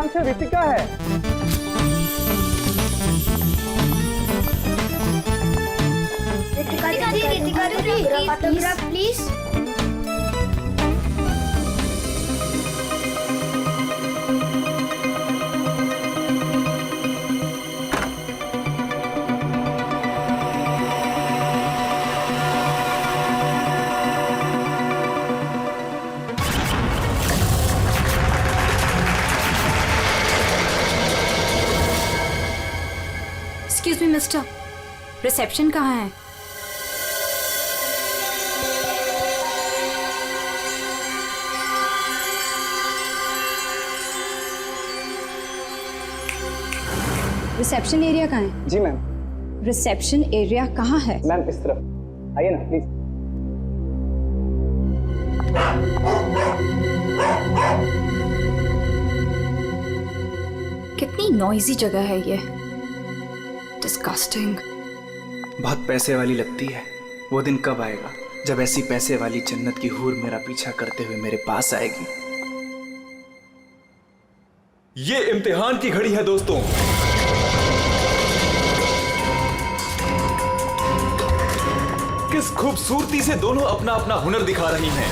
से रितिका है। रितिका दी, autograph please. Excuse me mister, reception कहाँ है? रिसेप्शन एरिया कहाँ है? जी मैम। रिसेप्शन एरिया कहाँ है? मैम इस तरफ आइए ना प्लीज। कितनी नॉइजी जगह है ये, डिस्गस्टिंग। बहुत पैसे वाली लगती है। वो दिन कब आएगा जब ऐसी पैसे वाली जन्नत की हूर मेरा पीछा करते हुए मेरे पास आएगी। ये इम्तिहान की घड़ी है दोस्तों। किस खूबसूरती से दोनों अपना अपना हुनर दिखा रही हैं।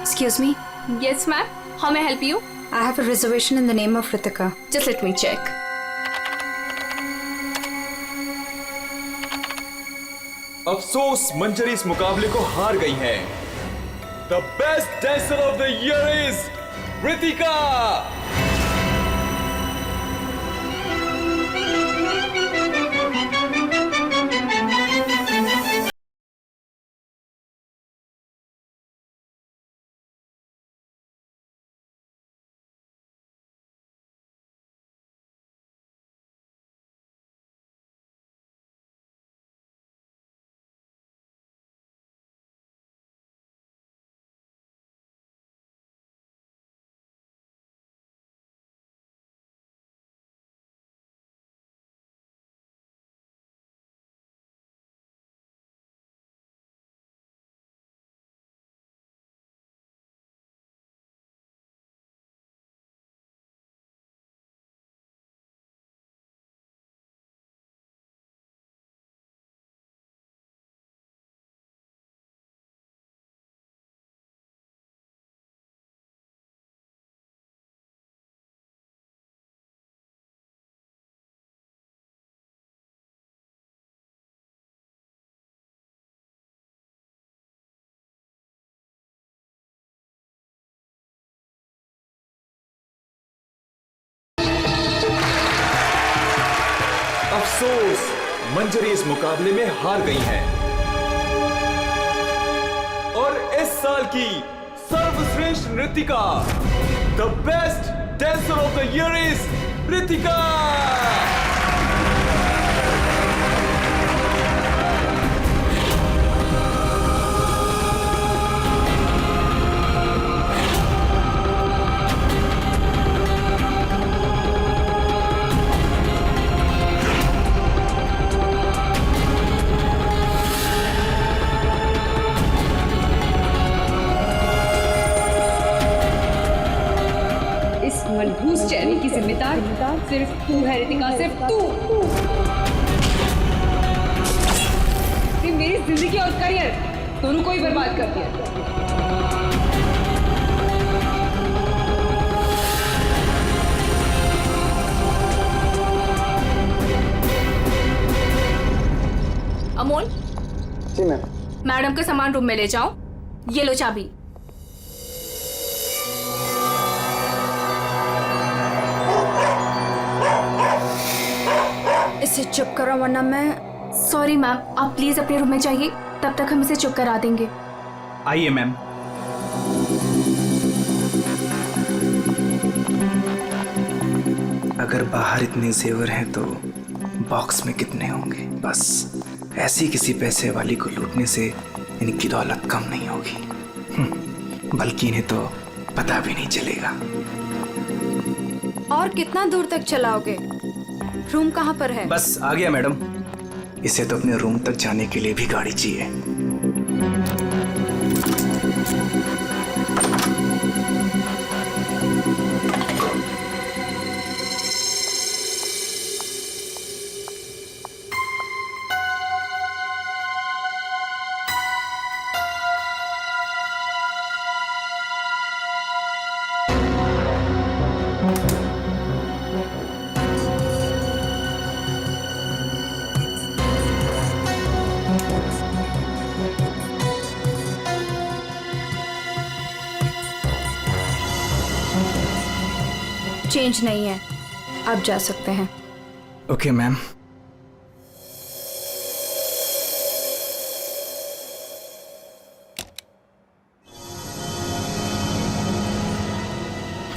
Excuse me. Yes, ma'am. How may I help you? I have a reservation in the name of Ritika. Just let me check. अफसोस मंजरी इस मुकाबले को हार गई है। The best dancer of the year is Ritika. अफसोस मंजरी इस मुकाबले में हार गई हैं। और इस साल की सर्वश्रेष्ठ नृत्यिका, the best dancer of the year is Ritika. मनहूस चेहरे की जिम्मेदार सिर्फ तू है रितिका, सिर्फ तू। मेरी जिंदगी और करियर दोनों को ही बर्बाद कर दिया। अमोल। जी मैम। मैडम का सामान रूम में ले जाओ। ये लो चाबी। इसे चुप करो वरना मैं। सॉरी मैम, आप प्लीज अपने रूम में जाइए, तब तक हम इसे चुप करा देंगे। आइए मैम। अगर बाहर इतने जेवर हैं तो बॉक्स में कितने होंगे। बस ऐसी किसी पैसे वाली को लूटने से इनकी दौलत कम नहीं होगी, बल्कि इन्हें तो पता भी नहीं चलेगा। और कितना दूर तक चलाओगे? रूम कहाँ पर है? बस आ गया मैडम। इसे तो अपने रूम तक जाने के लिए भी गाड़ी चाहिए। चेंज नहीं है, आप जा सकते हैं। Okay ma'am.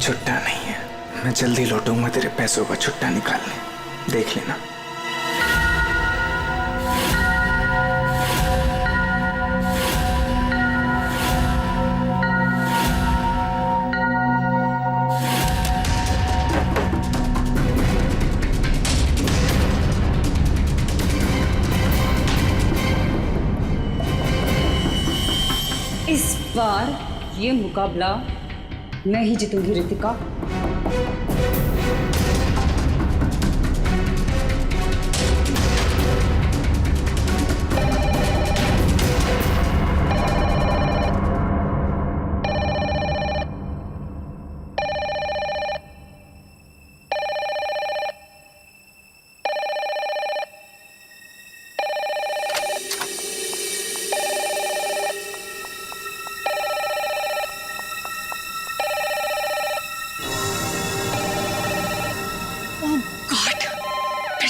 छुट्टा नहीं है, मैं जल्दी लौटूंगा तेरे पैसों का छुट्टा निकालने, देख लेना। इस बार ये मुकाबला मैं ही जीतूंगी रितिका।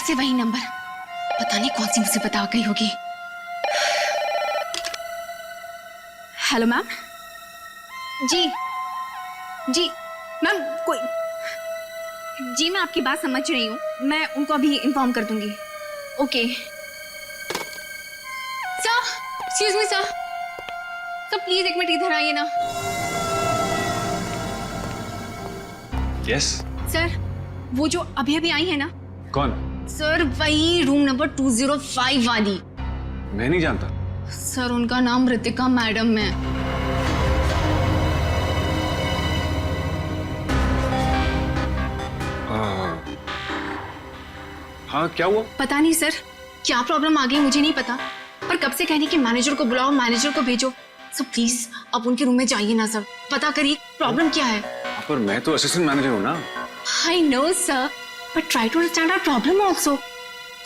से वही नंबर, पता नहीं कौन सी मुसीबत आ गई होगी। Hello ma'am. जी जी मैम, कोई जी, मैं आपकी बात समझ रही हूँ, मैं उनको अभी इन्फॉर्म कर दूंगी। Okay sir, excuse me sir, please एक मिनट इधर आइए ना। यस सर, वो जो अभी अभी आई है ना। कौन? सर वही रूम नंबर 205 वाली। मैं नहीं जानता सर, उनका नाम रितिका मैडम है। हाँ, क्या हुआ? पता नहीं सर, क्या प्रॉब्लम आ गई मुझे नहीं पता, पर कब से कहने कि मैनेजर को बुलाओ, मैनेजर को भेजो। सर प्लीज आप उनके रूम में जाइए ना सर, पता करिए प्रॉब्लम क्या है। पर मैं तो असिस्टेंट मैनेजर हूँ ना। I know sir, but try to understand our problem also.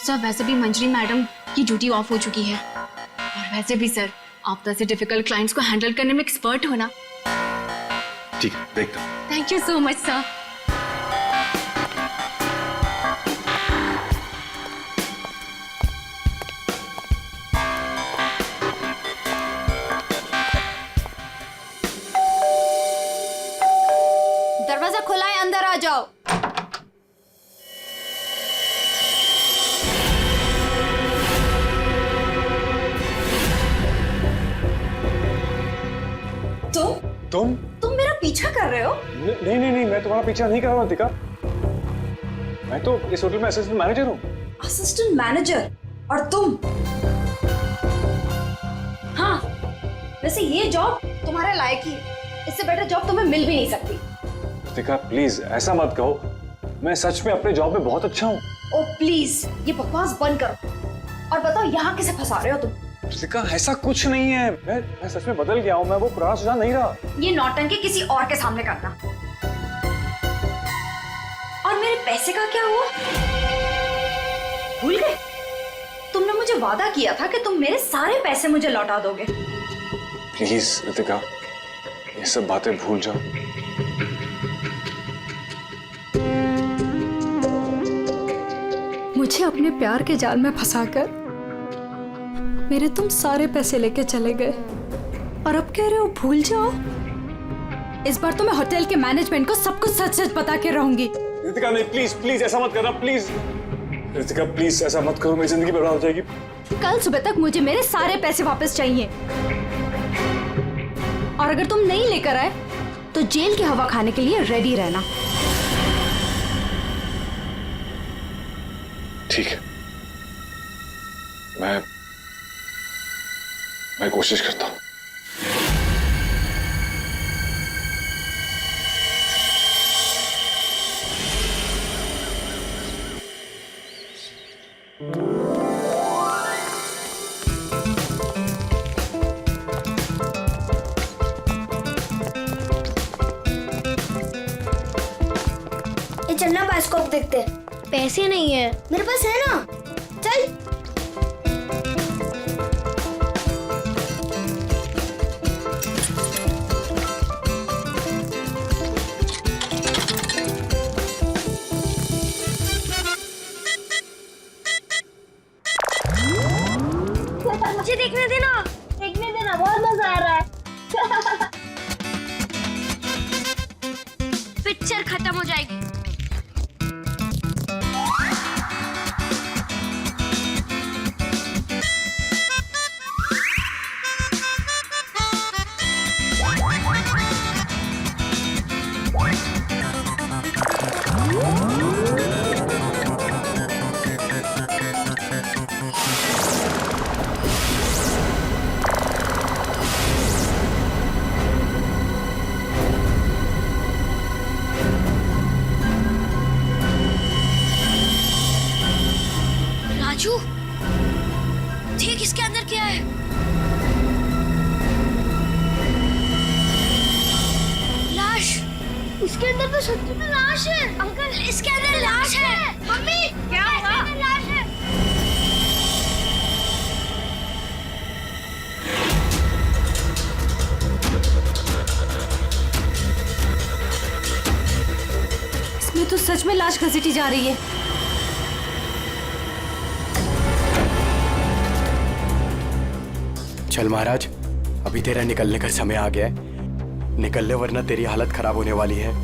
Sir वैसे भी मंजरी मैडम की ड्यूटी ऑफ हो चुकी है, और वैसे भी सर आप तो ऐसे डिफिकल्ट क्लाइंट्स को हैंडल करने में एक्सपर्ट हो ना। ठीक है, देखता हूँ। Thank you so much sir. दरवाजा खुला है, अंदर आ जाओ। तुम मेरा पीछा कर रहे हो? नहीं नहीं नहीं, मैं तुम्हारा पीछा नहीं कर रहा हूँ रितिका। मैं तो इस होटल में असिस्टेंट मैनेजर हूँ। Assistant manager? और तुम? हाँ, वैसे ये जॉब तुम्हारे लायक ही है, इससे बेटर जॉब तुम्हें मिल भी नहीं सकती। रितिका प्लीज ऐसा मत कहो, मैं सच में अपने जॉब में बहुत अच्छा हूँ। ओ प्लीज ये बकवास बंद करो और बताओ यहाँ किसे फंसा रहे हो तुम? रितिका ऐसा कुछ नहीं है, मैं सच में बदल गया हूँ, मैं वो पुराना सुजान नहीं रहा। ये नौटंकी किसी और के सामने करना। और मेरे पैसे का क्या हुआ? भूल गए? तुमने मुझे वादा किया था कि तुम मेरे सारे पैसे मुझे लौटा दोगे। प्लीज रितिका ये सब बातें भूल जाओ। मुझे अपने प्यार के जाल में फंसाकर मेरे तुम सारे पैसे लेके चले गए, और अब कह रहे हो भूल जाओ। इस बार तो मैं होटल के मैनेजमेंट को सब कुछ सच सच बता के रहूंगी। रितिका नहीं, प्लीज प्लीज ऐसा मत करना, प्लीज रितिका प्लीज ऐसा मत करो, मेरी जिंदगी बर्बाद हो जाएगी। कल सुबह तक मुझे मेरे सारे पैसे वापस चाहिए, और अगर तुम नहीं लेकर आए तो जेल की हवा खाने के लिए रेडी रहना। ठीक है, मैं कोशिश करता हूं। ये चलना बायोस्कोप देखते। पैसे नहीं है मेरे पास, है ना? चल। मुझे देखने देना, बहुत मजा आ रहा है। पिक्चर खत्म हो जाएगी। राजू, देख इसके अंदर क्या है। लाश। इसके अंदर तो सच्ची में लाश है। अंकल, इसके अंदर लाश है। मम्मी, क्या हुआ? लाश है। इसमें तो सच में लाश घसीटी जा रही है। चल महाराज, अभी तेरा निकलने का समय आ गया है। निकल ले वरना तेरी हालत खराब होने वाली है।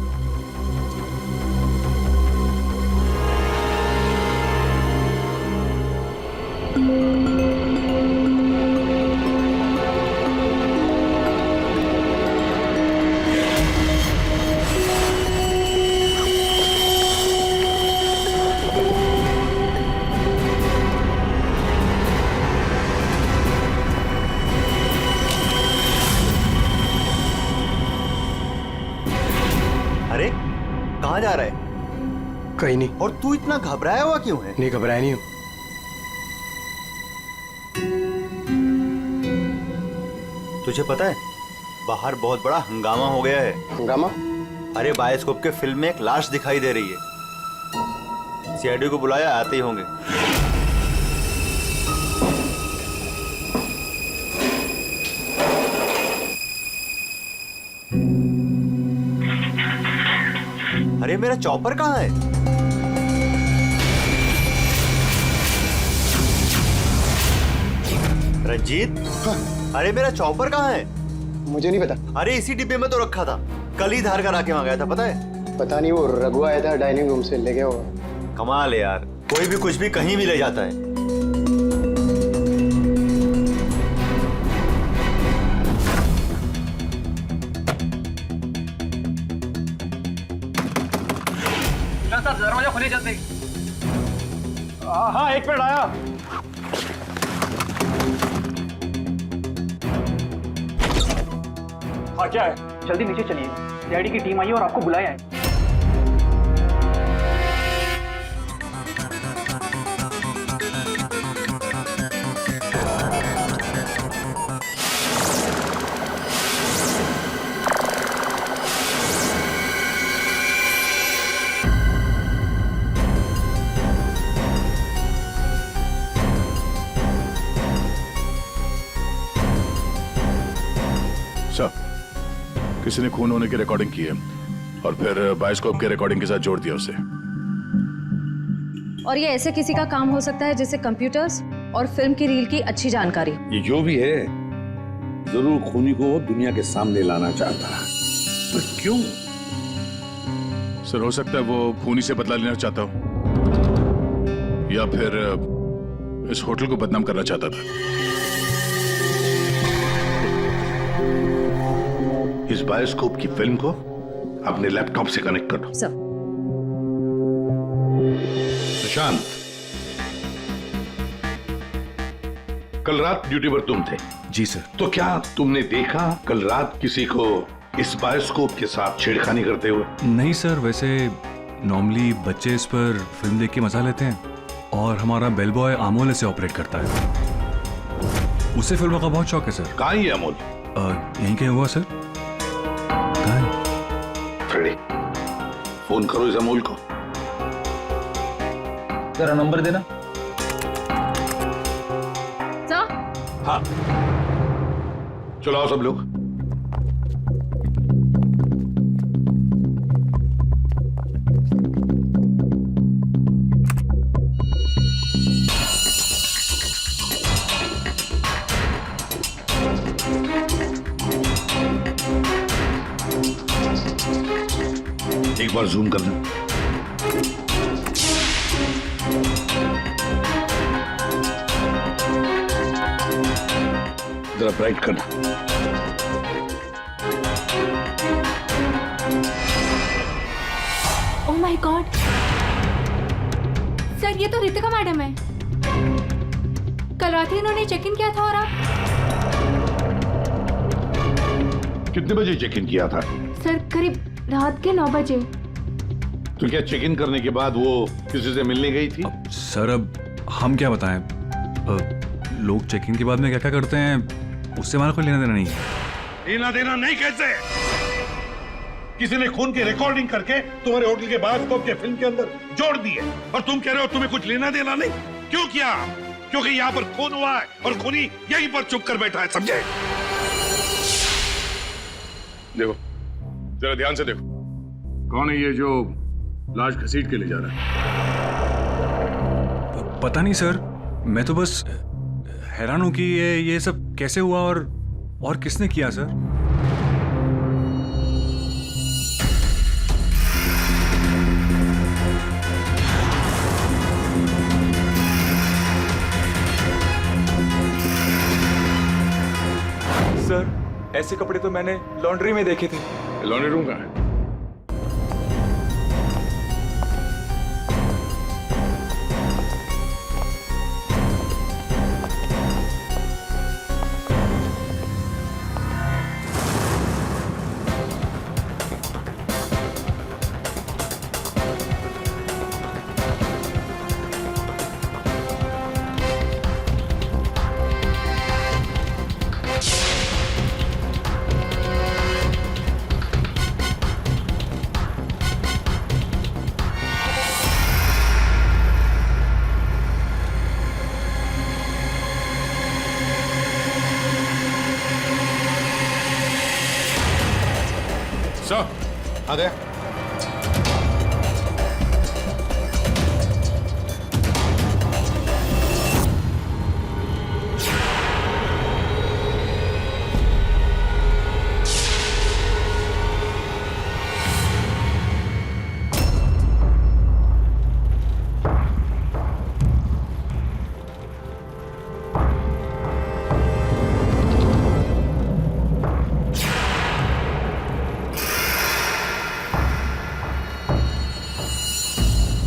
अरे कहाँ जा रहा है? कहीं नहीं। और तू इतना घबराया हुआ क्यों है? नहीं, घबराया नहीं हूँ। तुझे पता है बाहर बहुत बड़ा हंगामा हो गया है। हंगामा? अरे बायोस्कोप के फिल्म में एक लाश दिखाई दे रही है। सीआईडी को बुलाया, आते ही होंगे। अरे मेरा चॉपर कहाँ है? रंजीत, अरे मेरा चॉपर कहाँ है? मुझे नहीं पता। अरे इसी डिब्बे में तो रखा था, कल ही धार कर आके मंगाया था, पता है? पता नहीं, वो रघु आया था डाइनिंग रूम से, ले गया होगा। कमाल है यार, कोई भी कुछ भी कहीं भी ले जाता है। सर, दरवाजा खोलिए जल्दी। हाँ, एक मिनट आया। हाँ, क्या है? जल्दी नीचे चलिए, सीआईडी की टीम आई है और आपको बुलाया है। किसी ने खून होने की रिकॉर्डिंग की है और फिर बायोस्कोप के रिकॉर्डिंग के साथ जोड़ दिया उसे। और ये ऐसे किसी का काम हो सकता है जिसे कंप्यूटर्स और फिल्म की रील की अच्छी जानकारी। ये जो भी है जरूर खूनी को दुनिया के सामने लाना चाहता है, पर क्यों? सर, हो सकता है वो खूनी से बदला लेना चाहता हो या फिर इस होटल को बदनाम करना चाहता था। इस बायोस्कोप की फिल्म को अपने लैपटॉप से कनेक्ट करो। सर। सुशांत, कल रात ड्यूटी पर तुम थे? जी सर। तो क्या तुमने देखा कल रात किसी को इस बायोस्कोप के साथ छेड़खानी करते हुए? नहीं सर, वैसे नॉर्मली बच्चे इस पर फिल्म देख के मजा लेते हैं और हमारा बेल बॉय अमोल इसे ऑपरेट करता है। उसे फिल्मों का बहुत शौक है सर। कहाँ है ये अमोल? यहीं कहीं हुआ सर। कहाँ है? फ्रेडी, फोन करो इस अमोल को। जरा नंबर देना। सर। हाँ, चलो आओ सब लोग। एक बार जूम करना। जरा ब्राइट करना। ओह माय गॉड सर, ये तो रितिका मैडम है। कल रात ही इन्होंने चेक इन किया था। और आप? कितने बजे चेक इन किया था? सर करीब रात के 9 बजे। तो क्या चेक इन करने के बाद वो किसी से मिलने गई थी? सर अब हम क्या बताएं, लोग चेक इन के बाद में क्या क्या करते हैं उससे हमारा कोई लेना देना नहीं है। लेना देना नहीं कैसे? किसी ने खून की रिकॉर्डिंग करके तुम्हारे होटल के बायोस्कोप के फिल्म के अंदर जोड़ दिए और तुम कह रहे हो तुम्हें कुछ लेना देना नहीं? क्यों किया? क्योंकि यहाँ पर खून हुआ है और खूनी यहीं पर चुप कर बैठा है, समझे? देखो जरा ध्यान से देखो, कौन है ये जो लाश घसीट के ले जा रहा है? पता नहीं सर, मैं तो बस हैरान हूं कि ये सब कैसे हुआ और किसने किया सर। सर ऐसे कपड़े तो मैंने लॉन्ड्री में देखे थे। लॉन्ड्री रूम कहाँ है? आ गया।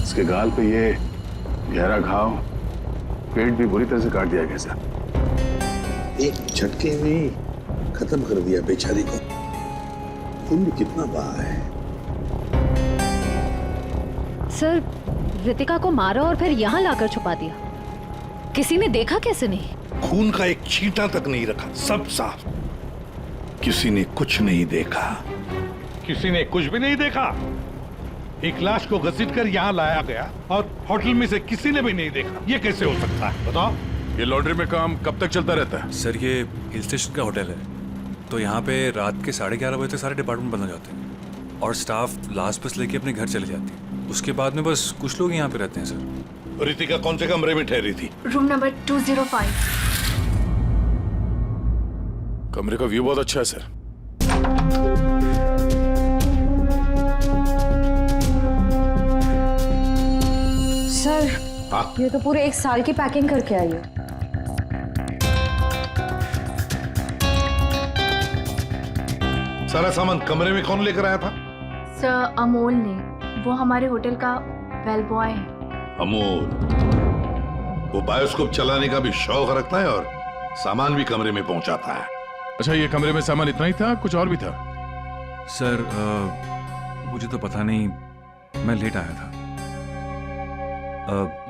इसके गाल पे ये गहरा घाव, पेट भी बुरी तरह से काट दिया गया सर। एक झटके में खत्म कर दिया बेचारी को। खून भी कितना बहा है। सर रितिका को मारा और फिर यहाँ लाकर छुपा दिया। किसी ने देखा कैसे नहीं? खून का एक छींटा तक नहीं रखा, सब साफ। किसी ने कुछ नहीं देखा। किसी ने कुछ भी नहीं देखा। एक लाश को घसीटकर यहाँ लाया गया और होटल में से किसी ने भी नहीं देखा। ये कैसे हो सकता है बताओ? ये लॉन्ड्री में काम कब तक चलता रहता है? सर ये हिल स्टेशन का होटल है, तो यहाँ पे रात के 11:30 बजे तक सारे डिपार्टमेंट बंद हो जाते हैं और स्टाफ लास्ट बस लेके अपने घर चले जाती है। उसके बाद में बस कुछ लोग यहाँ पे रहते हैं सर। रितिका कौन से कमरे में ठहरी थी? Room number 205। कमरे का व्यू बहुत अच्छा है सर। सर ये तो पूरे 1 साल की पैकिंग करके आई है। सारा सामान कमरे में कौन लेकर आया था? सर अमोल ने, वो हमारे होटल का बेल बॉय है। अमोल वो बायोस्कोप चलाने का भी शौक रखता है और सामान भी कमरे में पहुंचाता है। अच्छा, ये कमरे में सामान इतना ही था, कुछ और भी था? सर मुझे तो पता नहीं, मैं लेट आया था।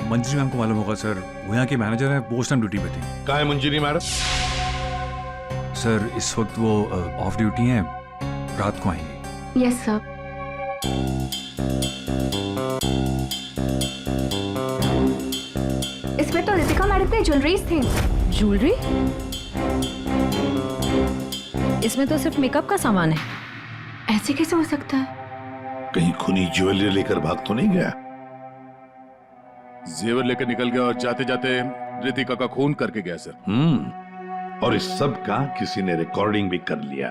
मंजरी मैम को मालूम होगा सर, वो यहाँ की मैनेजर है, वो उस टाइम ड्यूटी पे थी। कहाँ है मंजरी मैडम? सर इस वक्त वो ऑफ ड्यूटी हैं, रात को आएंगी। Yes sir. इसमें तो रितिका मैडम के ज्वेलरीज थे। ज्वेलरी? इसमें तो सिर्फ मेकअप का सामान है। ऐसे कैसे हो सकता है? कहीं खूनी ज्वेलरी लेकर भाग तो नहीं गया? जेवर लेकर निकल गया और जाते जाते रितिका का खून करके गया सर। और इस सब का किसी ने रिकॉर्डिंग भी कर लिया।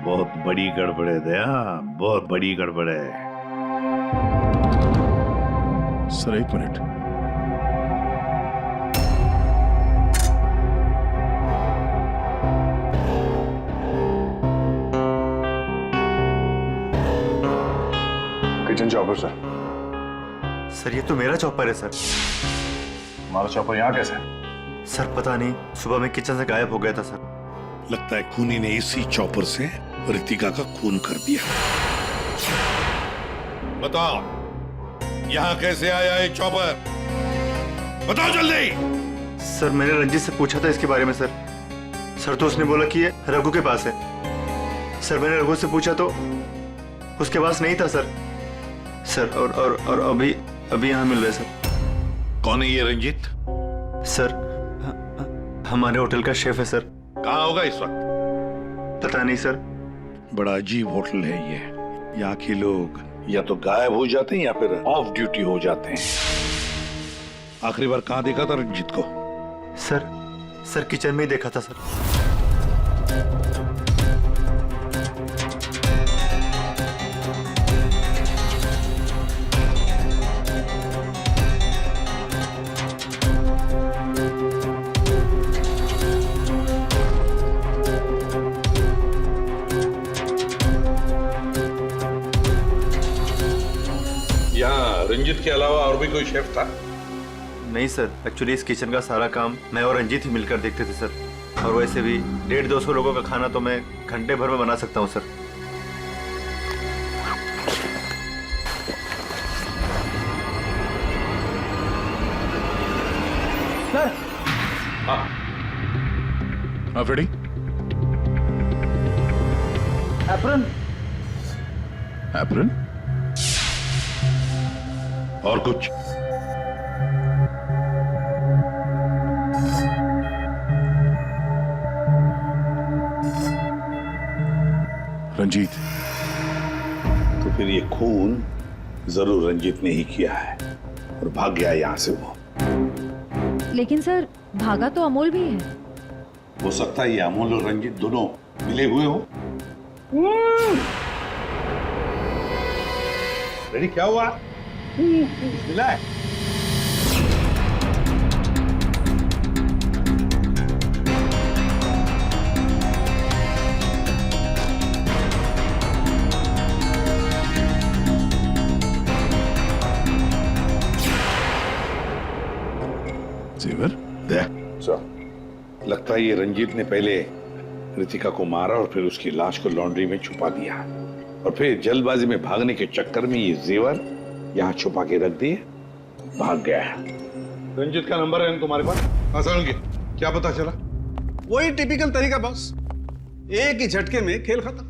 बहुत बड़ी गड़बड़ है दया, बहुत बड़ी गड़बड़ है। सर एक minute, kitchen chopper sir. Sir ये तो मेरा चॉपर है सर। हमारा चॉपर यहाँ कैसे है? सर पता नहीं, सुबह में किचन से गायब हो गया था सर। लगता है खूनी ने इसी चॉपर से रितिका का खून कर दिया। बताओ यहाँ कैसे आया ये चॉपर? बताओ जल्दी। सर मैंने रंजीत से पूछा था इसके बारे में सर। सर तो उसने बोला कि ये रघु के पास है। सर मैंने रघु से पूछा तो उसके पास नहीं था सर। सर और अभी यहाँ मिल रहे सर। कौन है ये रंजीत? सर हमारे होटल का शेफ है सर। कहाँ होगा इस वक्त? पता नहीं सर। बड़ा अजीब होटल है ये। यहाँ के लोग या तो गायब हो जाते हैं या फिर ऑफ ड्यूटी हो जाते हैं। आखिरी बार कहाँ देखा था रंजीत को? सर किचन में ही देखा था सर। यहाँ रंजीत के अलावा और भी कोई शेफ था? नहीं सर, एक्चुअली इस किचन का सारा काम मैं और रंजीत ही मिलकर देखते थे सर। और वैसे भी 150-200 लोगों का खाना तो मैं घंटे भर में बना सकता हूँ सर। हाँ फ्रेडी। एप्रन। एप्रन? और कुछ? रंजीत। तो फिर ये खून जरूर रंजीत ने ही किया है और भाग गया यहाँ से वो। लेकिन सर भागा तो अमोल भी है। हो सकता है ये अमोल और रंजीत दोनों मिले हुए हो। रेडी? क्या हुआ? मिला है? जेवर? लगता है ये रंजीत ने पहले रितिका को मारा और फिर उसकी लाश को लॉन्ड्री में छुपा दिया और फिर जल्दबाजी में भागने के चक्कर में ये जेवर यहाँ छुपा के रख दिए, भाग गया है। रंजीत का नंबर है तुम्हारे पास? हाँ, क्या पता चला? वही टिपिकल तरीका बॉस, एक ही झटके में खेल खत्म।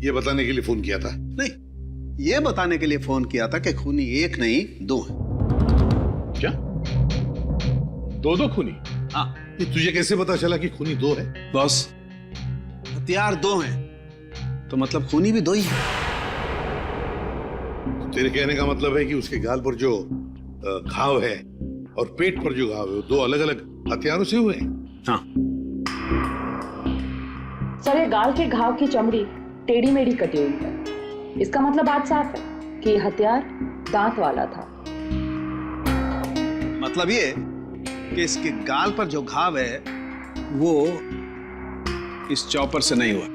ये बताने के लिए फोन किया था? नहीं, ये बताने के लिए फोन किया था कि खूनी एक नहीं दो है। क्या? दो खूनी? हाँ। ये तुझे कैसे पता चला कि खूनी दो है? बॉस हथियार दो हैं तो मतलब खूनी भी दो ही है। तेरे कहने का मतलब है कि उसके गाल पर जो घाव है और पेट पर जो घाव है वो दो अलग अलग हथियारों से हुए हैं? हाँ। सर ये गाल के घाव की चमड़ी टेढ़ी मेढ़ी कटी हुई है। इसका मतलब बात साफ है कि ये हथियार दांत वाला था। मतलब ये कि इसके गाल पर जो घाव है वो इस चॉपर से नहीं हुआ,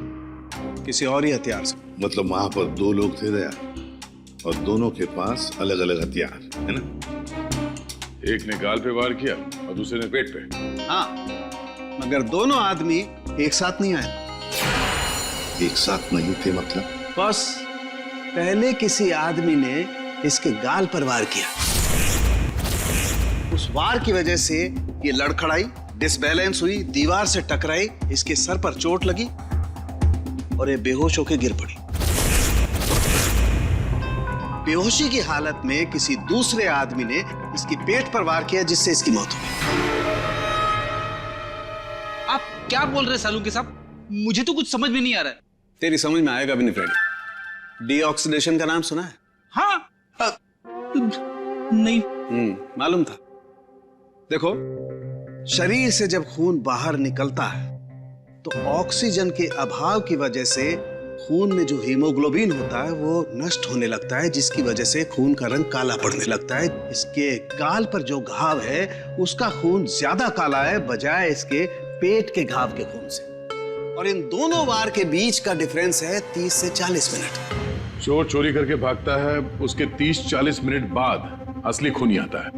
किसी और ही हथियार से। मतलब वहां पर दो लोग थे दया और दोनों के पास अलग अलग हथियार है ना? एक ने गाल पे वार किया और दूसरे ने पेट पे। हाँ, मगर दोनों आदमी एक साथ नहीं आए। एक साथ नहीं थे मतलब? बस पहले किसी आदमी ने इसके गाल पर वार किया। उस वार की वजह से ये लड़खड़ाई, डिसबैलेंस हुई, दीवार से टकराई, इसके सर पर चोट लगी और ये बेहोश होकर गिर पड़ी। बेहोशी की हालत में किसी दूसरे आदमी ने इसकी पेट पर वार किया जिससे इसकी मौत हो गई। आप क्या बोल रहे हैं सालुंके साहब? मुझे तो कुछ समझ में नहीं आ रहा है। तेरी समझ में आएगा भी नहीं फ्रेंड। डीऑक्सीडेशन का नाम सुना है? हाँ। नहीं। मालूम था। देखो, शरीर से जब खून बाहर निकलता है तो ऑक्सीजन के अभाव की वजह से खून में जो हीमोग्लोबिन होता है वो नष्ट होने लगता है, जिसकी वजह से खून का रंग काला पड़ने लगता है। इसके गाल पर जो घाव है उसका खून ज्यादा काला है बजाय इसके पेट के घाव के खून से। और इन दोनों वार के बीच का डिफरेंस है 30 से 40 मिनट। चोर चोरी करके भागता है, उसके 30-40 मिनट बाद असली खूनी आता है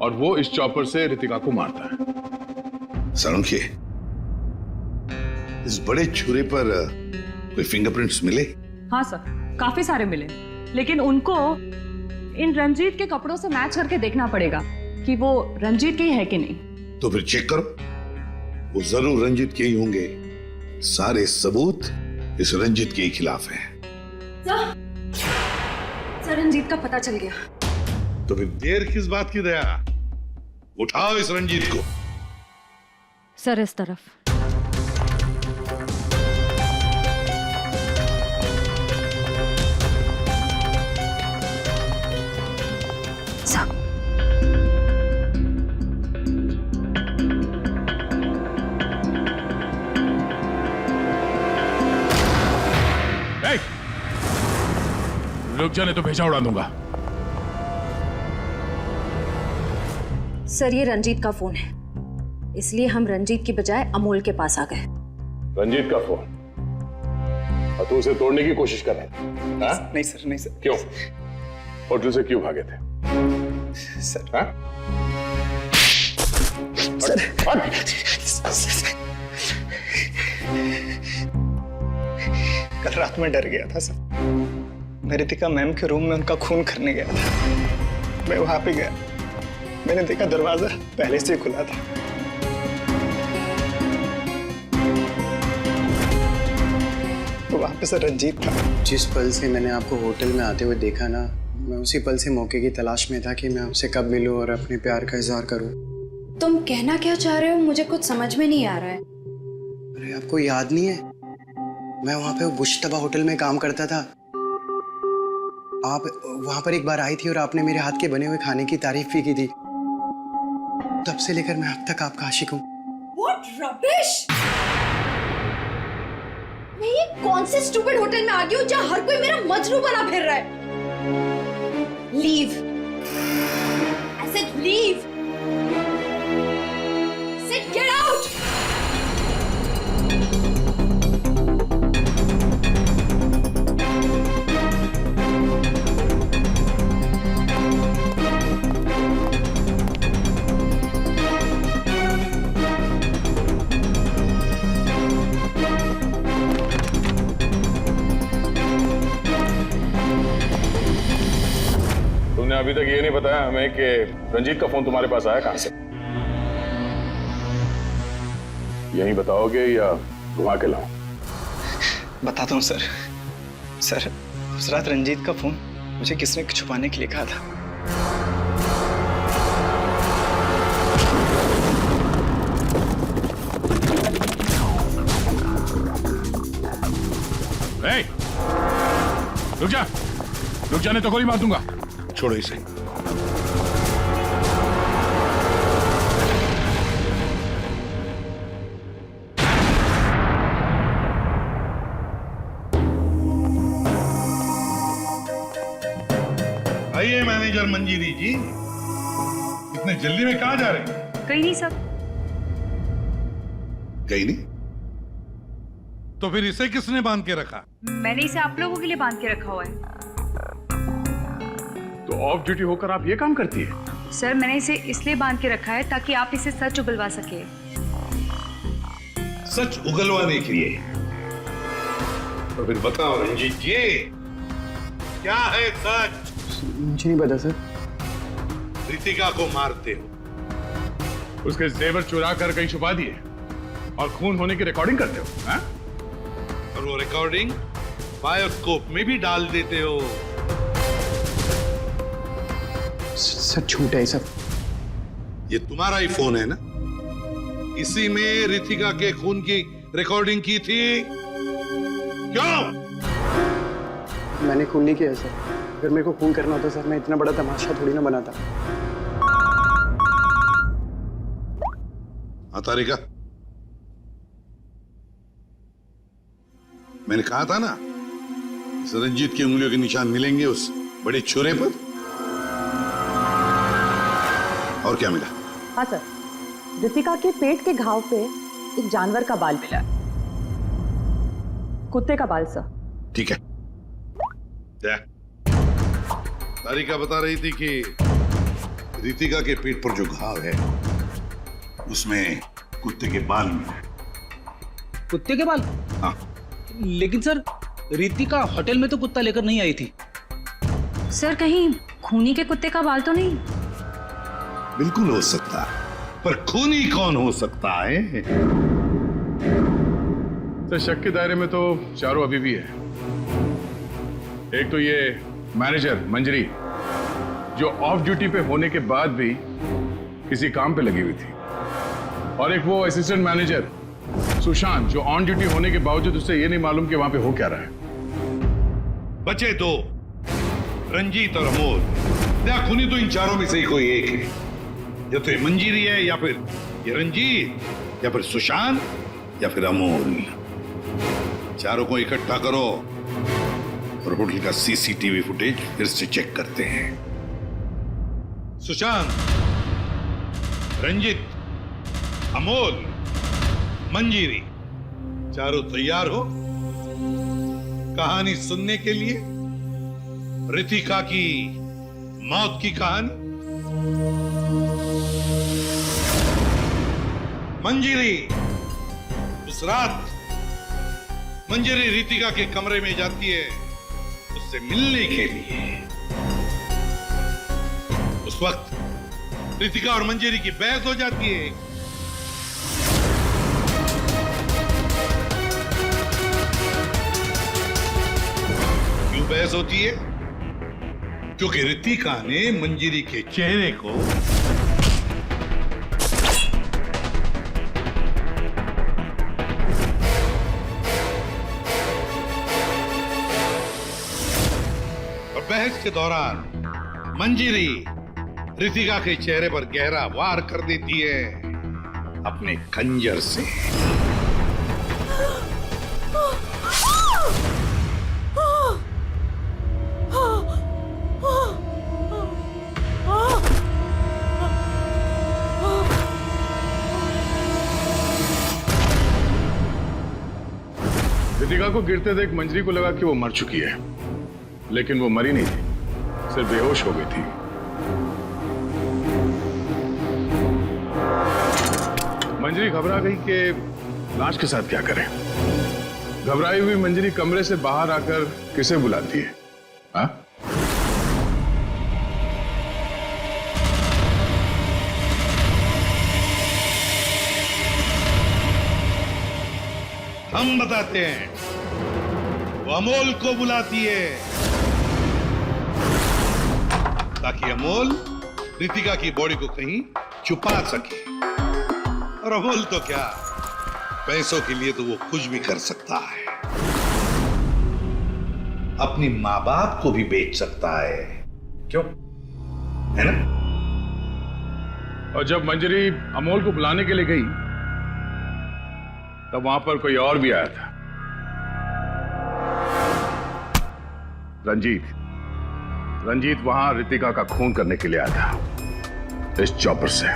और वो इस चॉपर से रितिका को मारता है। सालुंके, इस बड़े छुरे पर कोई फिंगरप्रिंट्स मिले? हाँ सर, काफी सारे मिले, लेकिन उनको इन रंजीत के कपड़ों से मैच करके देखना पड़ेगा कि वो रंजीत के ही है कि नहीं। तो फिर चेक करो, वो जरूर रंजीत के ही होंगे। सारे सबूत इस रंजीत के ही खिलाफ हैं। सर रंजीत का पता चल गया। तो फिर देर किस बात की दया? उठाओ इस रंजीत को। सर इस तरफ। रुक जाने तो भेजा उड़ा दूंगा। सर ये रंजीत का फोन है, इसलिए हम रंजीत की बजाय अमोल के पास आ गए। रंजीत का फोन? और तू उसे तोड़ने की कोशिश कर रहा है? नहीं सर, नहीं सर। क्यों? होटल से क्यों भागे थे? सर। हाँ? कल रात में डर गया था सर। मैं रितिका मैम के रूम में उनका खून करने गया था। मैं वहां पे गया, मैंने देखा दरवाजा पहले से खुला था। तो वहां पे सर रंजीत था। जिस पल से मैंने आपको होटल में आते हुए देखा ना, मैं उसी पल से मौके की तलाश में था कि मैं आपसे कब मिलूं और अपने प्यार का इजहार करूं। तुम कहना क्या चाह रहे हो? मुझे कुछ समझ में नहीं आ रहा है। अरे आपको याद नहीं है, मैं वहां पे बुश्तबा होटल में काम करता था। आप वहां पर एक बार आई थी और आपने मेरे हाथ के बने हुए खाने की तारीफ भी की थी। तब से लेकर मैं अब तक आपका आशिक हूँ। What rubbish! मैं ये कौन से स्टूपिड होटल में आ गई हूँ जहाँ हर कोई मेरा मजनू बना फिर रहा है? Leave! I said leave! I said get out! तुमने अभी तक ये नहीं बताया हमें कि रंजीत का फोन तुम्हारे पास आया कहां से? यही बताओगे या घुमा के लाऊं? बताता हूँ सर। सर, उस रात रंजीत का फोन मुझे किसने छुपाने के लिए कहा था। रुक जा, रुक जाने तो गोली मार दूंगा। छोड़ो इसे। आइए मैनेजर मंजीरी जी, इतने जल्दी में कहाँ जा रहे हैं? कहीं नहीं सर। कहीं नहीं? तो फिर इसे किसने बांध के रखा? मैंने इसे आप लोगों के लिए बांध के रखा हुआ है। तो ऑफ ड्यूटी होकर आप ये काम करती है? सर मैंने इसे इसलिए बांध के रखा है ताकि आप इसे सच उगलवा सके। सच उगलवाने के लिए? तो फिर बताओ रंजीत जी, क्या है सच? मुझे नहीं पता सर। रितिका को मारते हो, उसके जेवर चुरा कर कहीं छुपा दिए और खून होने की रिकॉर्डिंग करते हो, हाँ? और वो रिकॉर्डिंग बायोस्कोप में भी डाल देते हो। सर झूठ है सब। ये तुम्हारा ही फोन है ना? इसी में रितिका के खून की रिकॉर्डिंग की थी। क्यों? मैंने खून नहीं किया सर। अगर मेरे को खून करना होता सर, मैं इतना बड़ा तमाशा थोड़ी ना बनाता। हाँ तारिका, मैंने कहा था ना, इस रंजीत की उंगलियों के निशान मिलेंगे उस बड़े छुरे पर। और क्या मिला? हाँ सर, रितिका के पेट के घाव पे एक जानवर का बाल मिला, कुत्ते का बाल सर। ठीक है। तारिका बता रही थी कि रितिका के पेट पर जो घाव है उसमें कुत्ते के बाल मिले। कुत्ते के बाल? हाँ। लेकिन सर, रितिका होटल में तो कुत्ता लेकर नहीं आई थी। सर कहीं खूनी के कुत्ते का बाल तो नहीं? बिल्कुल हो सकता है, पर खूनी कौन हो सकता है? तो शक के दायरे में तो चारों अभी भी है। एक तो ये मैनेजर मंजरी, जो ऑफ ड्यूटी पे होने के बाद भी किसी काम पे लगी हुई थी, और एक वो असिस्टेंट मैनेजर सुशांत, जो ऑन ड्यूटी होने के बावजूद उससे ये नहीं मालूम कि वहां पे हो क्या रहा है। बचे दो, रंजीत और अमोल। क्या खूनी तो इन चारों में से ही कोई एक है। या तो ये मंजीरी है, या फिर ये रंजीत, या फिर सुशांत, या फिर अमोल। चारों को इकट्ठा करो और होटल का सीसीटीवी फुटेज फिर से चेक करते हैं। सुशांत, रंजीत, अमोल, मंजीरी, चारों तैयार हो कहानी सुनने के लिए? रितिका की मौत की कहानी। मंजीरी, उस रात मंजीरी रितिका के कमरे में जाती है उससे मिलने के लिए। उस वक्त रितिका और मंजीरी की बहस हो जाती है। क्यों बहस होती है? क्योंकि रितिका ने मंजीरी के चेहरे को बहस के दौरान मंजीरी रितिका के चेहरे पर गहरा वार कर देती है अपने खंजर से। रितिका को गिरते देख मंजरी को लगा कि वो मर चुकी है, लेकिन वो मरी नहीं थी, सिर्फ बेहोश हो गई थी। मंजरी घबरा गई कि लाश के साथ क्या करें। घबराई हुई मंजरी कमरे से बाहर आकर किसे बुलाती है? हाँ? हम बताते हैं। वो अमोल को बुलाती है ताकि अमोल रितिका की बॉडी को कहीं छुपा सके। और अमोल तो क्या, पैसों के लिए तो वो कुछ भी कर सकता है। अपनी माँ बाप को भी बेच सकता है। क्यों? है ना? और जब मंजरी अमोल को बुलाने के लिए गई तब वहां पर कोई और भी आया था। रंजीत वहां रितिका का खून करने के लिए आया था इस चॉपर से।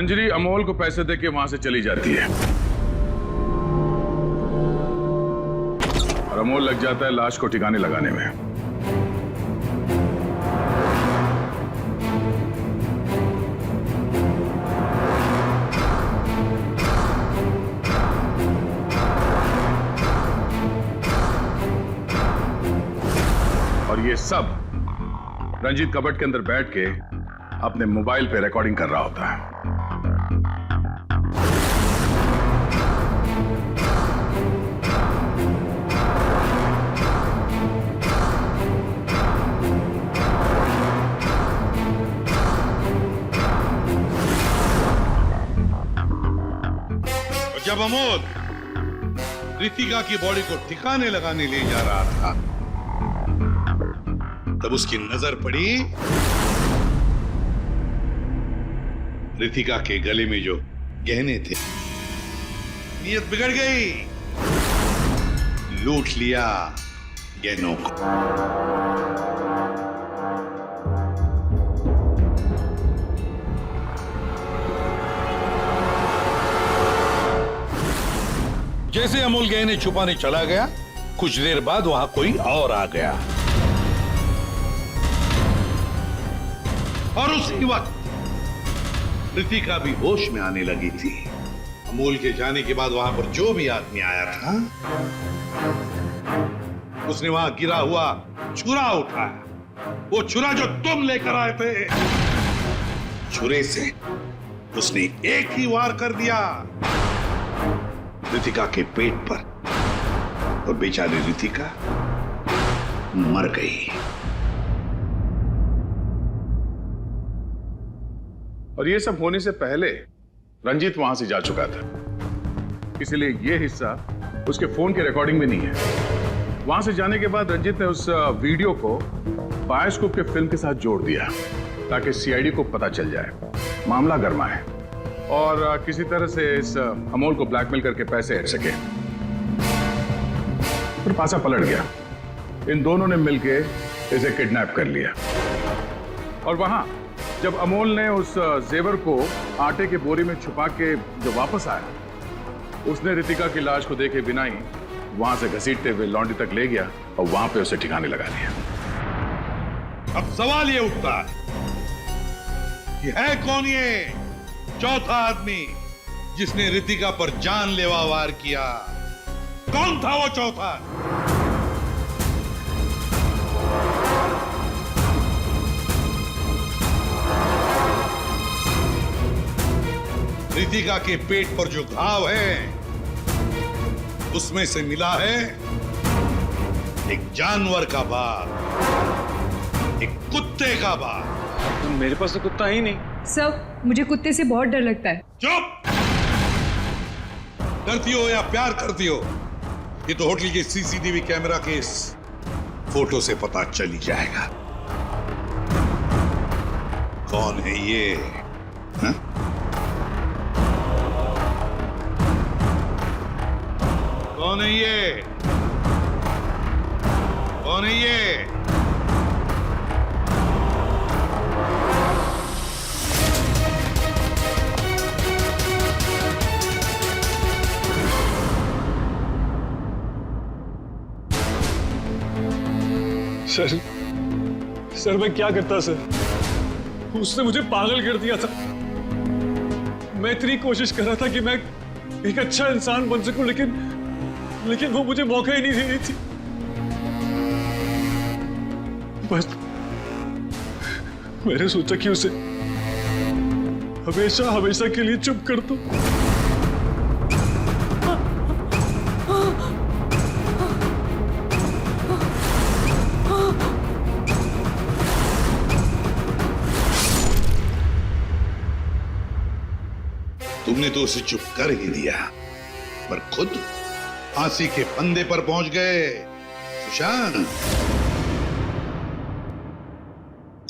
मंजरी अमोल को पैसे देके वहां से चली जाती है और अमोल लग जाता है लाश को ठिकाने लगाने में। और ये सब रंजीत कबट के अंदर बैठ के अपने मोबाइल पे रिकॉर्डिंग कर रहा होता है। और जब अमोल रितिका की बॉडी को ठिकाने लगाने ले जा रहा था, तब उसकी नजर पड़ी रितिका के गले में जो गहने थे। नीयत बिगड़ गई, लूट लिया गहनों को। जैसे अमोल गहने छुपाने चला गया, कुछ देर बाद वहां कोई और आ गया और उसी वक्त रितिका भी होश में आने लगी थी। अमोल के जाने के बाद वहां पर जो भी आदमी आया था, उसने वहां गिरा हुआ छुरा उठाया। वो छुरा जो तुम लेकर आए थे, छुरे से उसने एक ही वार कर दिया रितिका के पेट पर और बेचारी रितिका मर गई। और ये सब होने से पहले रंजीत वहां से जा चुका था, इसलिए ये हिस्सा उसके फोन के रिकॉर्डिंग में नहीं है। वहां से जाने के बाद रंजीत ने उस वीडियो को बायोस्कोप के फिल्म के साथ जोड़ दिया ताकि सीआईडी को पता चल जाए, मामला गर्मा है और किसी तरह से इस अमोल को ब्लैकमेल करके पैसे हट सके। फिर पासा पलट गया, इन दोनों ने मिलके इसे किडनैप कर लिया। और वहां जब अमोल ने उस जेवर को आटे के बोरी में छुपा के जब वापस आया, उसने रितिका की लाश को देखे बिना ही वहां से घसीटते हुए लॉन्ड्री तक ले गया और वहां पे उसे ठिकाने लगा दिया। अब सवाल ये उठता है कि है कौन ये चौथा आदमी जिसने रितिका पर जानलेवा वार किया? कौन था वो चौथा? रितिका के पेट पर जो घाव है, उसमें से मिला है एक जानवर का बाल, एक कुत्ते का बाल। मेरे पास तो कुत्ता ही नहीं। सर, मुझे कुत्ते से बहुत डर लगता है। चुप! डरती हो या प्यार करती हो, ये तो होटल के सीसीटीवी कैमरा के इस फोटो से पता चल ही जाएगा। कौन है ये? हा? कौन है ये? कौन है ये? सर मैं क्या करता सर? उसने मुझे पागल कर दिया था। मैं इतनी कोशिश कर रहा था कि मैं एक अच्छा इंसान बन सकूं, लेकिन वो मुझे मौका ही नहीं दे रही थी। बस मैंने सोचा कि उसे हमेशा हमेशा के लिए चुप कर दो। तुमने तो उसे चुप कर ही दिया, पर खुद फांसी के फंदे पर पहुंच गए सुशांत।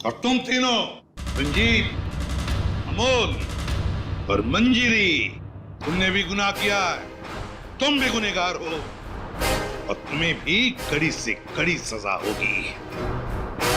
और तुम तीनों, रंजीत, अमोल और मंजिरी, तुमने भी गुनाह किया है। तुम भी गुनहगार हो और तुम्हें भी कड़ी से कड़ी सजा होगी।